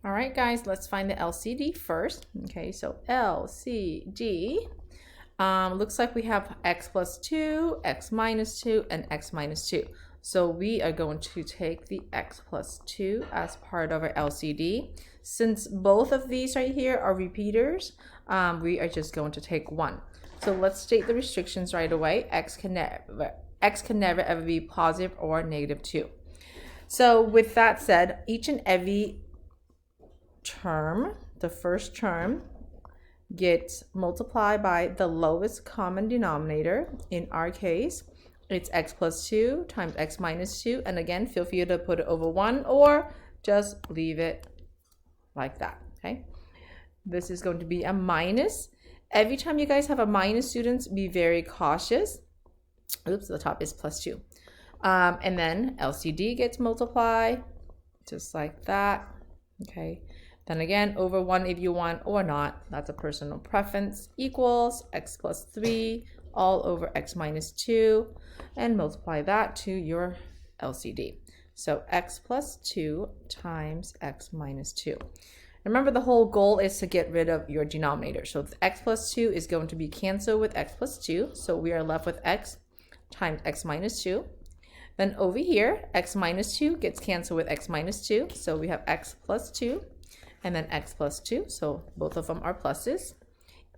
All right, guys, let's find the LCD first. Okay, so LCD. Looks like we have x plus 2, x minus 2, and x minus 2. So we are going to take the x plus 2 as part of our LCD. Since both of these right here are repeaters, we are just going to take 1. So let's state the restrictions right away. X can never ever be positive or negative 2. So with that said, each and every term, the first term, gets multiplied by the lowest common denominator. In our case, it's x plus 2 times x minus 2. And again, feel free to put it over 1 or just leave it like that, okay? This is going to be a minus. Every time you guys have a minus, students, be very cautious. Oops, the top is plus 2. And then LCD gets multiplied just like that, okay? Then again, over 1 if you want or not, that's a personal preference, equals x plus 3 all over x minus 2, and multiply that to your LCD. So x plus 2 times x minus 2. Remember, the whole goal is to get rid of your denominator. So the x plus 2 is going to be canceled with x plus 2. So we are left with x times x minus 2. Then over here, x minus 2 gets canceled with x minus 2. So we have x plus 2. And then x plus 2, so both of them are pluses,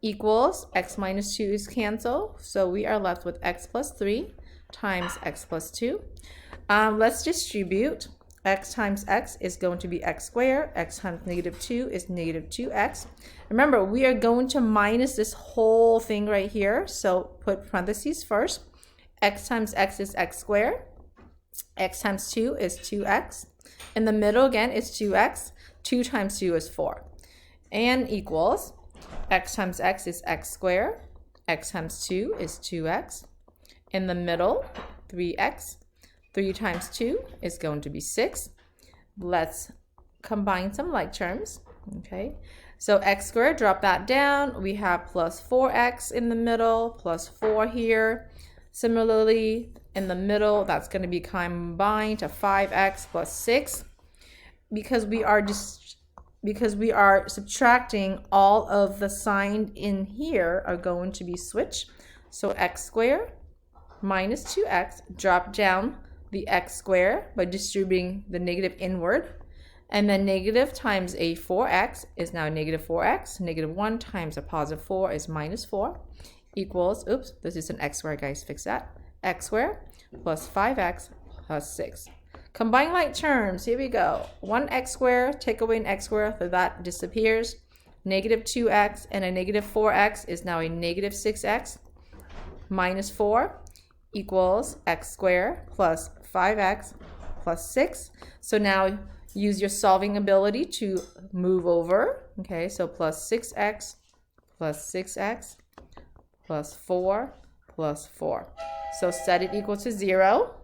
equals x minus 2 is canceled, so we are left with x plus 3 times x plus 2. Let's distribute. X times x is going to be x squared. X times negative 2 is negative 2x. Remember, we are going to minus this whole thing right here, so put parentheses first. X times x is x squared. X times 2 is 2x. In the middle again is 2x. 2 times 2 is 4. And equals x times x is x squared. X times 2 is 2x. In the middle, 3x. 3 times 2 is going to be 6. Let's combine some like terms. Okay, so x squared, drop that down. We have plus 4x in the middle, plus 4 here. Similarly, in the middle, that's going to be combined to 5x plus 6. Because we are subtracting, all of the sign in here are going to be switched. So x squared minus 2x, drop down the x squared by distributing the negative inward. And then negative times a 4x is now negative 4x. Negative 1 times a positive 4 is minus 4. Equals, oops, this is an x squared, guys, fix that. X squared plus 5x plus 6. Combine like terms, here we go. 1x squared, take away an x squared, so that disappears. Negative 2x and a negative 4x is now a negative 6x. Minus 4 equals x squared plus 5x plus 6. So now use your solving ability to move over. Okay, so plus 6x plus 6x plus 4 plus 4. So set it equal to 0.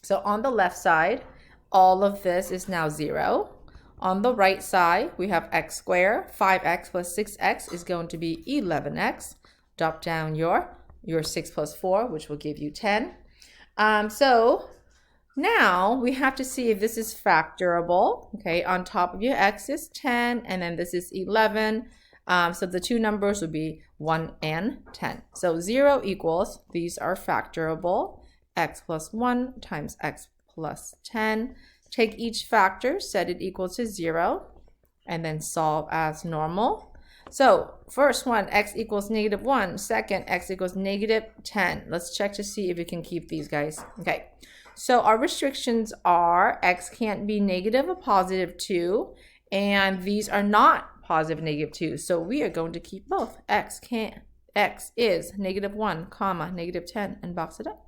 So on the left side, all of this is now 0. On the right side, we have x squared. 5x plus 6x is going to be 11x. Drop down your 6 plus 4, which will give you 10. So now we have to see if this is factorable. Okay, on top of your x is 10, and then this is 11. So the two numbers would be 1 and 10. So 0 equals, these are factorable. X plus 1 times x plus 10. Take each factor, set it equal to 0, and then solve as normal. So first one, x equals negative 1. Second, x equals negative 10. Let's check to see if we can keep these, guys. Okay, so our restrictions are x can't be negative or positive 2, and these are not positive negative 2. So we are going to keep both. X is negative 1, comma, negative 10, and box it up.